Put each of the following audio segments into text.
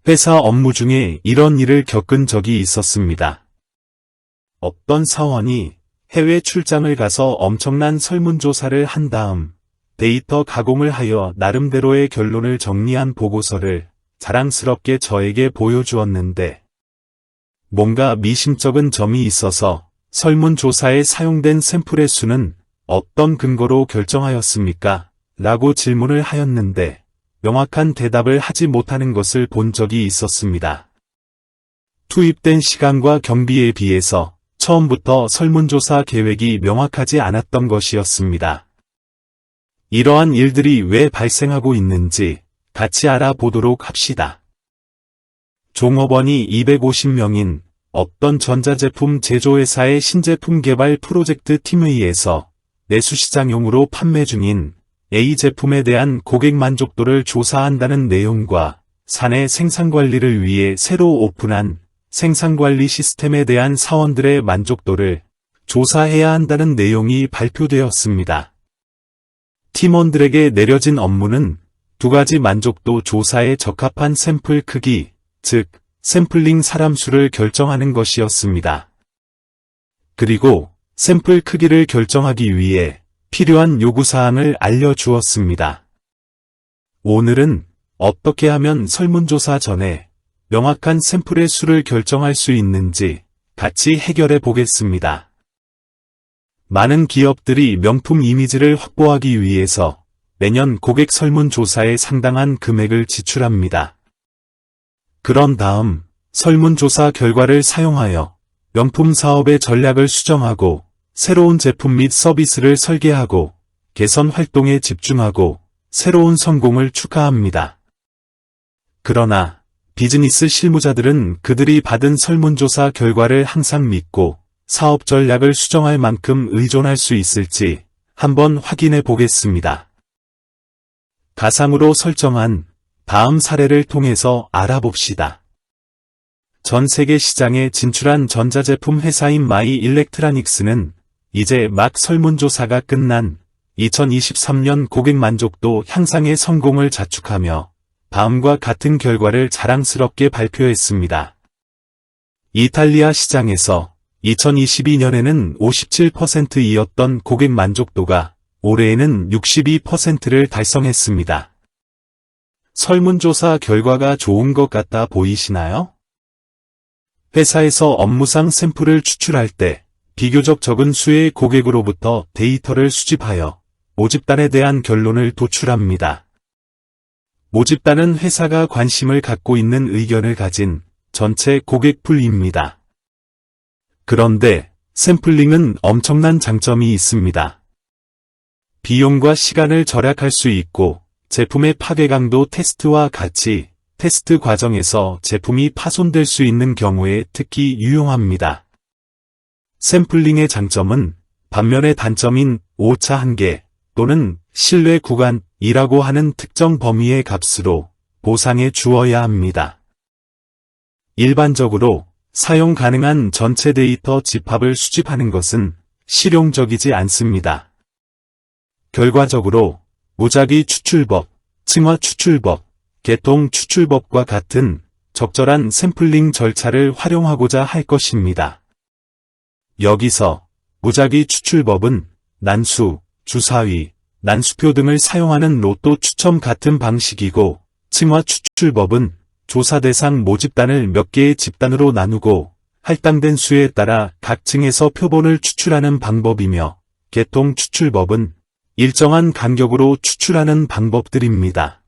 회사 업무 중에 이런 일을 겪은 적이 있었습니다. 어떤 사원이 해외 출장을 가서 엄청난 설문조사를 한 다음 데이터 가공을 하여 나름대로의 결론을 정리한 보고서를 자랑스럽게 저에게 보여주었는데 뭔가 미심쩍은 점이 있어서 설문조사에 사용된 샘플의 수는 어떤 근거로 결정하였습니까? 라고 질문을 하였는데 명확한 대답을 하지 못하는 것을 본 적이 있었습니다. 투입된 시간과 경비에 비해서 처음부터 설문조사 계획이 명확하지 않았던 것이었습니다. 이러한 일들이 왜 발생하고 있는지 같이 알아보도록 합시다. 종업원이 250명인 어떤 전자제품 제조회사의 신제품 개발 프로젝트 팀회의에서 내수시장용으로 판매 중인 A 제품에 대한 고객 만족도를 조사한다는 내용과 사내 생산관리를 위해 새로 오픈한 생산관리 시스템에 대한 사원들의 만족도를 조사해야 한다는 내용이 발표되었습니다. 팀원들에게 내려진 업무는 두 가지 만족도 조사에 적합한 샘플 크기, 즉 샘플링 사람 수를 결정하는 것이었습니다. 그리고 샘플 크기를 결정하기 위해 필요한 요구사항을 알려주었습니다. 오늘은 어떻게 하면 설문조사 전에 명확한 샘플의 수를 결정할 수 있는지 같이 해결해 보겠습니다. 많은 기업들이 명품 이미지를 확보하기 위해서 매년 고객 설문조사에 상당한 금액을 지출합니다. 그런 다음 설문조사 결과를 사용하여 명품 사업의 전략을 수정하고 새로운 제품 및 서비스를 설계하고 개선 활동에 집중하고 새로운 성공을 축하합니다. 그러나 비즈니스 실무자들은 그들이 받은 설문조사 결과를 항상 믿고 사업 전략을 수정할 만큼 의존할 수 있을지 한번 확인해 보겠습니다. 가상으로 설정한 다음 사례를 통해서 알아봅시다. 전 세계 시장에 진출한 전자제품 회사인 마이 일렉트라닉스는 이제 막 설문조사가 끝난 2023년 고객 만족도 향상의 성공을 자축하며 다음과 같은 결과를 자랑스럽게 발표했습니다. 이탈리아 시장에서 2022년에는 57%이었던 고객 만족도가 올해에는 62%를 달성했습니다. 설문조사 결과가 좋은 것 같아 보이시나요? 회사에서 업무상 샘플을 추출할 때 비교적 적은 수의 고객으로부터 데이터를 수집하여 모집단에 대한 결론을 도출합니다. 모집단은 회사가 관심을 갖고 있는 의견을 가진 전체 고객풀입니다. 그런데 샘플링은 엄청난 장점이 있습니다. 비용과 시간을 절약할 수 있고 제품의 파괴강도 테스트와 같이 테스트 과정에서 제품이 파손될 수 있는 경우에 특히 유용합니다. 샘플링의 장점은 반면에 단점인 오차 한계 또는 신뢰 구간이라고 하는 특정 범위의 값으로 보상해 주어야 합니다. 일반적으로 사용 가능한 전체 데이터 집합을 수집하는 것은 실용적이지 않습니다. 결과적으로 무작위 추출법, 층화 추출법, 개통 추출법과 같은 적절한 샘플링 절차를 활용하고자 할 것입니다. 여기서 무작위 추출법은 난수, 주사위, 난수표 등을 사용하는 로또 추첨 같은 방식이고 층화 추출법은 조사 대상 모집단을 몇 개의 집단으로 나누고 할당된 수에 따라 각 층에서 표본을 추출하는 방법이며 개통 추출법은 일정한 간격으로 추출하는 방법들입니다.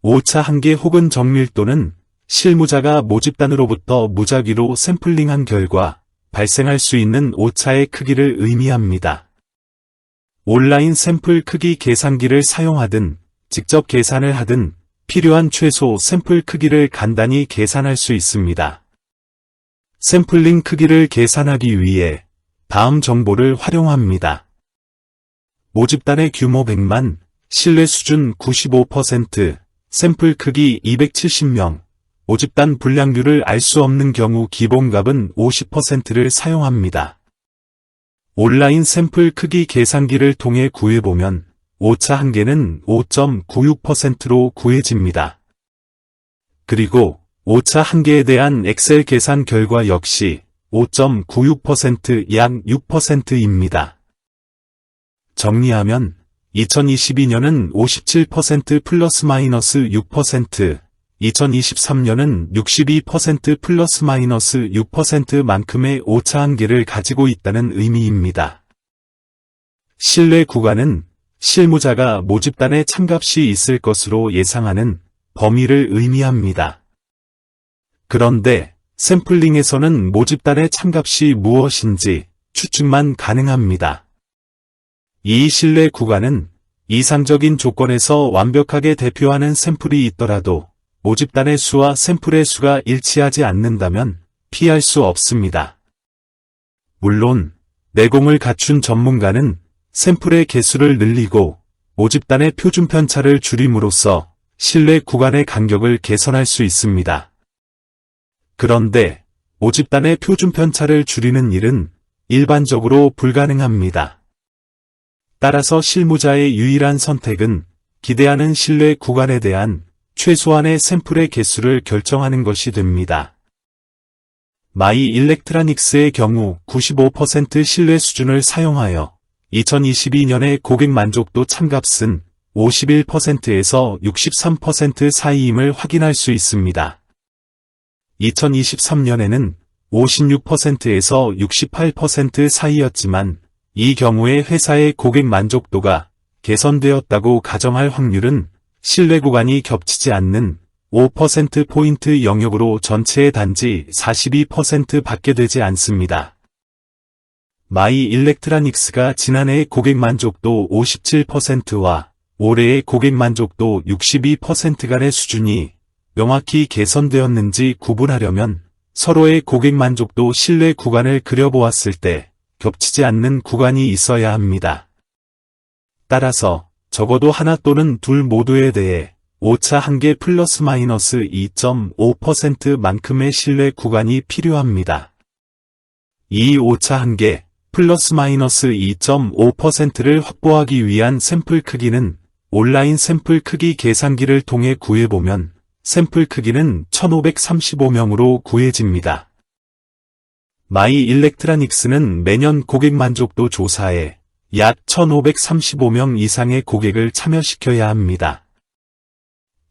오차 한계 혹은 정밀도는 실무자가 모집단으로부터 무작위로 샘플링한 결과 발생할 수 있는 오차의 크기를 의미합니다. 온라인 샘플 크기 계산기를 사용하든 직접 계산을 하든 필요한 최소 샘플 크기를 간단히 계산할 수 있습니다. 샘플링 크기를 계산하기 위해 다음 정보를 활용합니다. 모집단의 규모 100만, 신뢰 수준 95%, 샘플 크기 270명, 모집단 분량률을 알 수 없는 경우 기본값은 50%를 사용합니다. 온라인 샘플 크기 계산기를 통해 구해보면 오차 한계는 5.96%로 구해집니다. 그리고 오차 한계에 대한 엑셀 계산 결과 역시 5.96%, 약 6%입니다. 정리하면 2022년은 57% 플러스 마이너스 6%, 2023년은 62% 플러스 마이너스 6%만큼의 오차 한계를 가지고 있다는 의미입니다. 신뢰 구간은 실무자가 모집단에 참값이 있을 것으로 예상하는 범위를 의미합니다. 그런데 샘플링에서는 모집단의 참값이 무엇인지 추측만 가능합니다. 이 신뢰 구간은 이상적인 조건에서 완벽하게 대표하는 샘플이 있더라도 모집단의 수와 샘플의 수가 일치하지 않는다면 피할 수 없습니다. 물론 내공을 갖춘 전문가는 샘플의 개수를 늘리고 모집단의 표준 편차를 줄임으로써 신뢰 구간의 간격을 개선할 수 있습니다. 그런데 모집단의 표준 편차를 줄이는 일은 일반적으로 불가능합니다. 따라서 실무자의 유일한 선택은 기대하는 신뢰 구간에 대한 최소한의 샘플의 개수를 결정하는 것이 됩니다. 마이 일렉트로닉스의 경우 95% 신뢰 수준을 사용하여 2022년의 고객 만족도 참값은 51%에서 63% 사이임을 확인할 수 있습니다. 2023년에는 56%에서 68% 사이였지만 이 경우에 회사의 고객 만족도가 개선되었다고 가정할 확률은 신뢰 구간이 겹치지 않는 5%포인트 영역으로 전체의 단지 42%밖에 되지 않습니다. 마이 일렉트로닉스가 지난해의 고객 만족도 57%와 올해의 고객 만족도 62% 간의 수준이 명확히 개선되었는지 구분하려면 서로의 고객 만족도 신뢰 구간을 그려보았을 때 겹치지 않는 구간이 있어야 합니다. 따라서 적어도 하나 또는 둘 모두에 대해 오차 한계 플러스 마이너스 2.5%만큼의 신뢰 구간이 필요합니다. 이 오차 한계 플러스 마이너스 2.5%를 확보하기 위한 샘플 크기는 온라인 샘플 크기 계산기를 통해 구해보면 샘플 크기는 1535명으로 구해집니다. 마이 일렉트로닉스는 매년 고객 만족도 조사에 약 1535명 이상의 고객을 참여시켜야 합니다.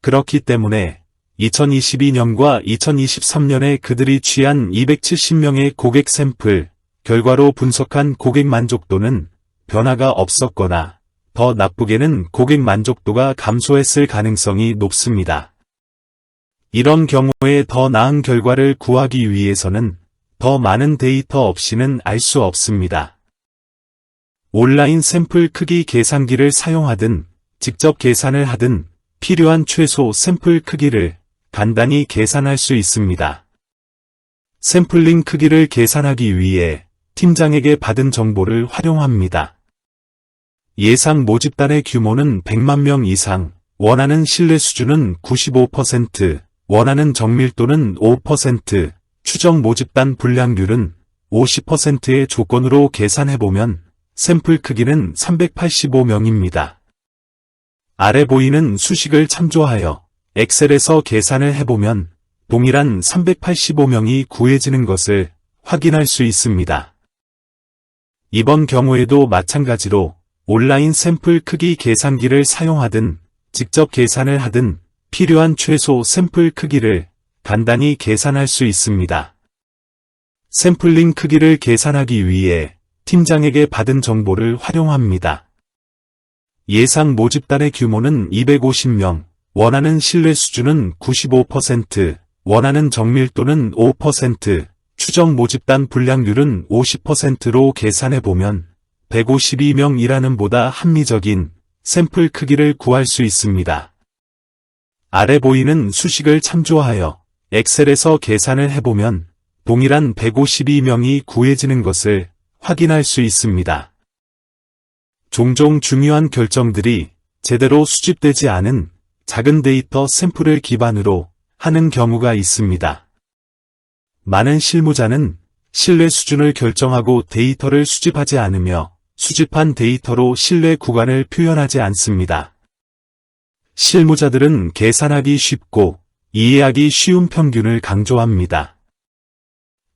그렇기 때문에 2022년과 2023년에 그들이 취한 270명의 고객 샘플 결과로 분석한 고객 만족도는 변화가 없었거나 더 나쁘게는 고객 만족도가 감소했을 가능성이 높습니다. 이런 경우에 더 나은 결과를 구하기 위해서는 더 많은 데이터 없이는 알 수 없습니다. 온라인 샘플 크기 계산기를 사용하든 직접 계산을 하든 필요한 최소 샘플 크기를 간단히 계산할 수 있습니다. 샘플링 크기를 계산하기 위해 팀장에게 받은 정보를 활용합니다. 예상 모집단의 규모는 100만 명 이상, 원하는 신뢰 수준은 95%, 원하는 정밀도는 5%, 추정 모집단 분량률은 50%의 조건으로 계산해보면 샘플 크기는 385명입니다. 아래 보이는 수식을 참조하여 엑셀에서 계산을 해보면 동일한 385명이 구해지는 것을 확인할 수 있습니다. 이번 경우에도 마찬가지로 온라인 샘플 크기 계산기를 사용하든 직접 계산을 하든 필요한 최소 샘플 크기를 간단히 계산할 수 있습니다. 샘플링 크기를 계산하기 위해 팀장에게 받은 정보를 활용합니다. 예상 모집단의 규모는 250명, 원하는 신뢰 수준은 95%, 원하는 정밀도는 5%, 추정 모집단 분량률은 50%로 계산해보면 152명이라는 보다 합리적인 샘플 크기를 구할 수 있습니다. 아래 보이는 수식을 참조하여 엑셀에서 계산을 해보면 동일한 152명이 구해지는 것을 확인할 수 있습니다. 종종 중요한 결정들이 제대로 수집되지 않은 작은 데이터 샘플을 기반으로 하는 경우가 있습니다. 많은 실무자는 신뢰 수준을 결정하고 데이터를 수집하지 않으며 수집한 데이터로 신뢰 구간을 표현하지 않습니다. 실무자들은 계산하기 쉽고 이해하기 쉬운 평균을 강조합니다.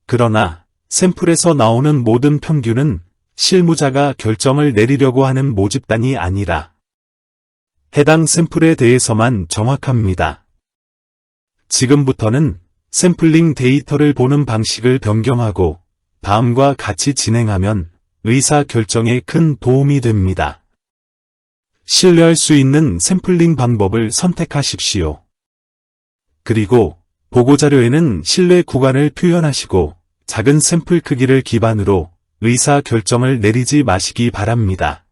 그러나 샘플에서 나오는 모든 평균은 실무자가 결정을 내리려고 하는 모집단이 아니라 해당 샘플에 대해서만 정확합니다. 지금부터는 샘플링 데이터를 보는 방식을 변경하고 다음과 같이 진행하면 의사 결정에 큰 도움이 됩니다. 신뢰할 수 있는 샘플링 방법을 선택하십시오. 그리고 보고자료에는 신뢰 구간을 표현하시고 작은 샘플 크기를 기반으로 의사 결정을 내리지 마시기 바랍니다.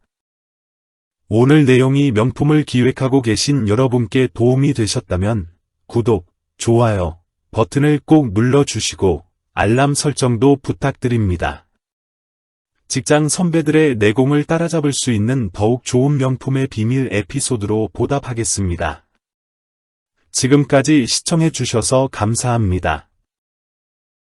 오늘 내용이 명품을 기획하고 계신 여러분께 도움이 되셨다면 구독, 좋아요 버튼을 꼭 눌러주시고 알람 설정도 부탁드립니다. 직장 선배들의 내공을 따라잡을 수 있는 더욱 좋은 명품의 비밀 에피소드로 보답하겠습니다. 지금까지 시청해 주셔서 감사합니다.